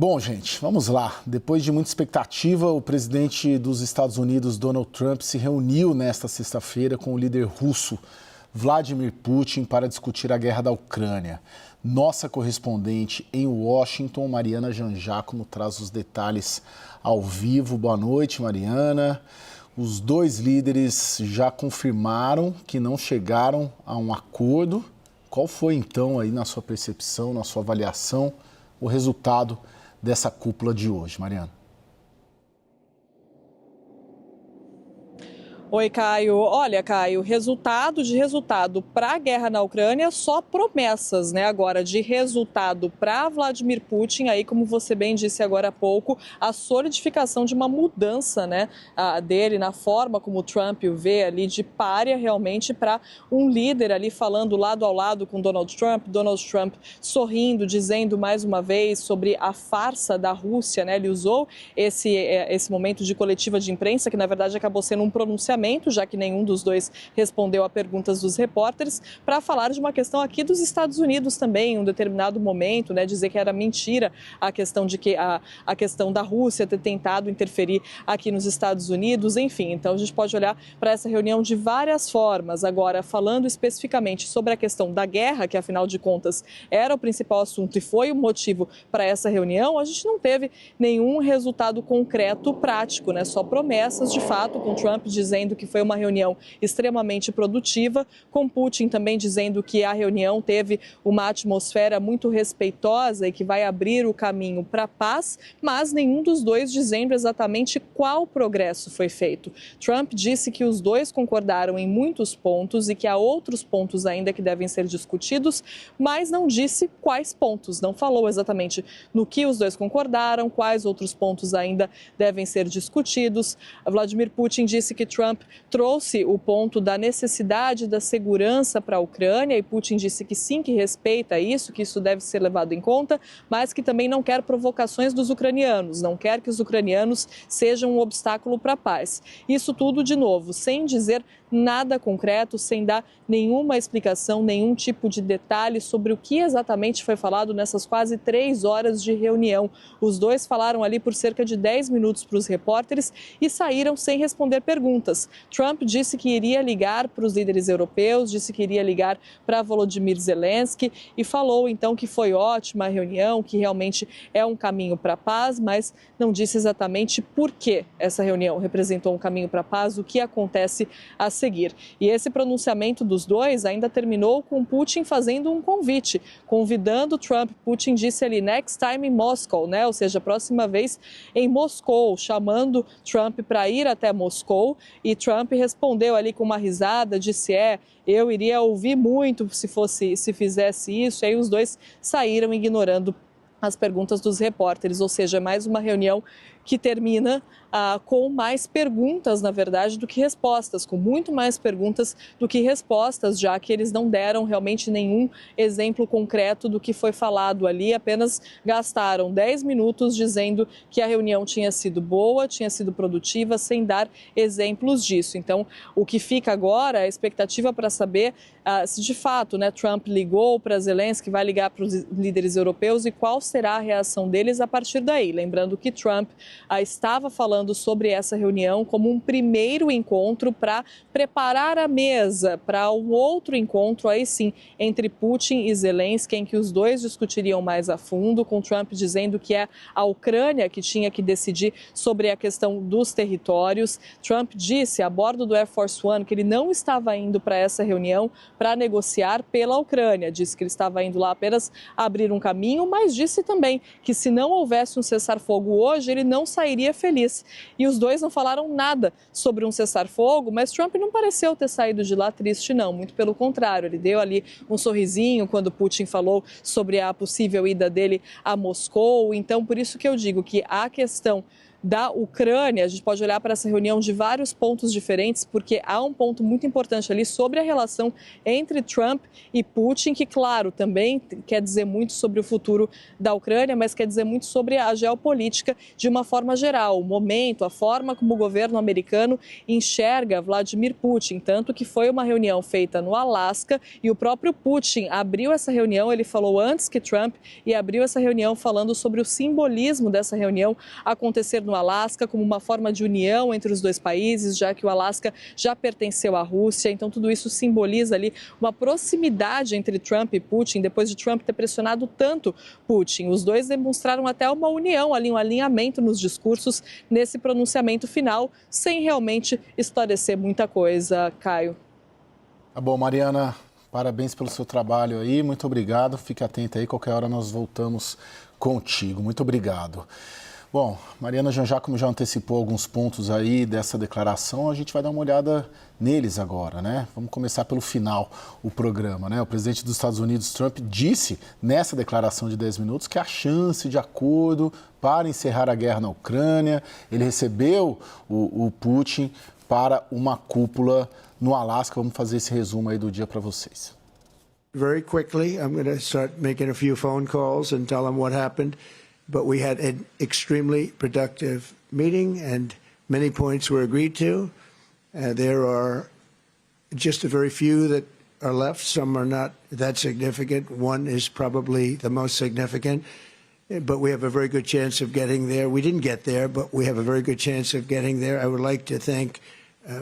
Bom, gente, vamos lá. Depois de muita expectativa, o presidente dos Estados Unidos, Donald Trump, se reuniu nesta sexta-feira com o líder russo, Vladimir Putin, para discutir a guerra da Ucrânia. Nossa correspondente em Washington, Mariana Jangiacomo, traz os detalhes ao vivo. Boa noite, Mariana. Os dois líderes já confirmaram que não chegaram a um acordo. Qual foi, então, aí na sua percepção, na sua avaliação, o resultado dessa cúpula de hoje, Mariana? Oi, Caio. Olha, Caio, resultado para a guerra na Ucrânia, só promessas, né? Agora, de resultado para Vladimir Putin, aí, como você bem disse agora há pouco, a solidificação de uma mudança, né, dele na forma como o Trump o vê ali, de pária realmente para um líder ali falando lado ao lado com Donald Trump sorrindo, dizendo mais uma vez sobre a farsa da Rússia, né? Ele usou esse momento de coletiva de imprensa, que na verdade acabou sendo um pronunciamento, já que nenhum dos dois respondeu a perguntas dos repórteres, para falar de uma questão aqui dos Estados Unidos também, em um determinado momento, né, dizer que era mentira a questão de que a questão da Rússia ter tentado interferir aqui nos Estados Unidos, enfim. Então a gente pode olhar para essa reunião de várias formas. Agora, falando especificamente sobre a questão da guerra, que afinal de contas era o principal assunto e foi o motivo para essa reunião, a gente não teve nenhum resultado concreto prático, né? Só promessas de fato, com Trump dizendo que foi uma reunião extremamente produtiva, com Putin também dizendo que a reunião teve uma atmosfera muito respeitosa e que vai abrir o caminho para a paz, mas nenhum dos dois dizendo exatamente qual progresso foi feito. Trump disse que os dois concordaram em muitos pontos e que há outros pontos ainda que devem ser discutidos, mas não disse quais pontos, não falou exatamente no que os dois concordaram, quais outros pontos ainda devem ser discutidos. Vladimir Putin disse que Trump trouxe o ponto da necessidade da segurança para a Ucrânia e Putin disse que sim, que respeita isso, que isso deve ser levado em conta, mas que também não quer provocações dos ucranianos, não quer que os ucranianos sejam um obstáculo para a paz. Isso tudo, de novo, sem dizer nada concreto, sem dar nenhuma explicação, nenhum tipo de detalhe sobre o que exatamente foi falado nessas quase 3 horas de reunião. Os dois falaram ali por cerca de 10 minutos para os repórteres e saíram sem responder perguntas. Trump disse que iria ligar para os líderes europeus, disse que iria ligar para Volodymyr Zelensky e falou então que foi ótima a reunião, que realmente é um caminho para a paz, mas não disse exatamente por que essa reunião representou um caminho para a paz, o que acontece a seguir. E esse pronunciamento dos dois ainda terminou com Putin fazendo um convite, convidando Trump. Putin disse ali, next time in Moscow, né? Ou seja, a próxima vez em Moscou, chamando Trump para ir até Moscou. E Trump respondeu ali com uma risada, disse, eu iria ouvir muito se fizesse isso. E aí os dois saíram ignorando as perguntas dos repórteres, ou seja, mais uma reunião que termina com mais perguntas, na verdade, do que respostas, com muito mais perguntas do que respostas, já que eles não deram realmente nenhum exemplo concreto do que foi falado ali, apenas gastaram 10 minutos dizendo que a reunião tinha sido boa, tinha sido produtiva, sem dar exemplos disso. Então, o que fica agora é a expectativa para saber se de fato, né, Trump ligou para Zelensky, vai ligar para os líderes europeus e qual será a reação deles a partir daí. Lembrando que Trump estava falando sobre essa reunião como um primeiro encontro para preparar a mesa para um outro encontro, aí sim, entre Putin e Zelensky, em que os dois discutiriam mais a fundo, com Trump dizendo que é a Ucrânia que tinha que decidir sobre a questão dos territórios. Trump disse a bordo do Air Force One que ele não estava indo para essa reunião para negociar pela Ucrânia. Disse que ele estava indo lá apenas abrir um caminho, mas disse também que se não houvesse um cessar-fogo hoje, ele não sairia feliz. E os dois não falaram nada sobre um cessar-fogo, mas Trump não pareceu ter saído de lá triste, não. Muito pelo contrário, ele deu ali um sorrisinho quando Putin falou sobre a possível ida dele a Moscou. Então, por isso que eu digo que a questão da Ucrânia. A gente pode olhar para essa reunião de vários pontos diferentes, porque há um ponto muito importante ali sobre a relação entre Trump e Putin, que, claro, também quer dizer muito sobre o futuro da Ucrânia, mas quer dizer muito sobre a geopolítica de uma forma geral, o momento, a forma como o governo americano enxerga Vladimir Putin, tanto que foi uma reunião feita no Alasca e o próprio Putin abriu essa reunião, ele falou antes que Trump, e abriu essa reunião falando sobre o simbolismo dessa reunião acontecer no Alasca como uma forma de união entre os dois países, já que o Alasca já pertenceu à Rússia, então tudo isso simboliza ali uma proximidade entre Trump e Putin, depois de Trump ter pressionado tanto Putin. Os dois demonstraram até uma união ali, um alinhamento nos discursos nesse pronunciamento final, sem realmente esclarecer muita coisa, Caio. Tá bom, Mariana, parabéns pelo seu trabalho aí, muito obrigado, fique atenta aí, qualquer hora nós voltamos contigo, muito obrigado. Bom, Mariana já como já antecipou alguns pontos aí dessa declaração, a gente vai dar uma olhada neles agora, né? Vamos começar pelo final, o programa, né? O presidente dos Estados Unidos, Trump, disse nessa declaração de 10 minutos que a chance de acordo para encerrar a guerra na Ucrânia, ele recebeu o Putin para uma cúpula no Alasca. Vamos fazer esse resumo aí do dia para vocês. Very quickly, I'm going to start making a few phone calls and tell them what happened. But we had an extremely productive meeting and many points were agreed to. There are just a very few that are left. Some are not that significant. One is probably the most significant. But we have a very good chance of getting there. We didn't get there, but we have a very good chance of getting there. I would like to thank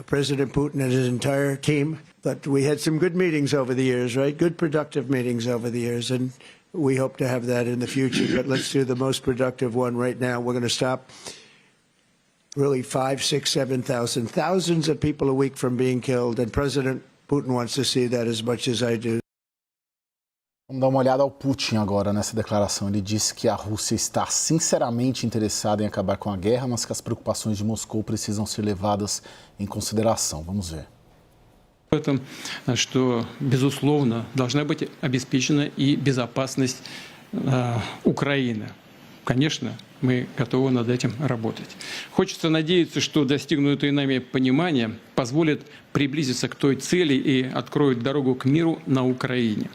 President Putin and his entire team. But we had some good meetings over the years, right? Good, productive meetings over the years. And we hope to have that in the future. But let's do the most productive one right now. We're going to stop really 5, 6, 7,000, thousands of people a week from being killed. And President Putin wants to see that as much as I do. Vamos dar uma olhada ao Putin agora nessa declaração. Ele disse que a Rússia está sinceramente interessada em acabar com a guerra, mas que as preocupações de Moscou precisam ser levadas em consideração. Vamos ver. В этом, что, безусловно, должна быть обеспечена и безопасность Украины. Конечно, мы готовы над этим работать. Хочется надеяться, что достигнутое нами понимание позволит приблизиться к той цели и откроет дорогу к миру на Украине.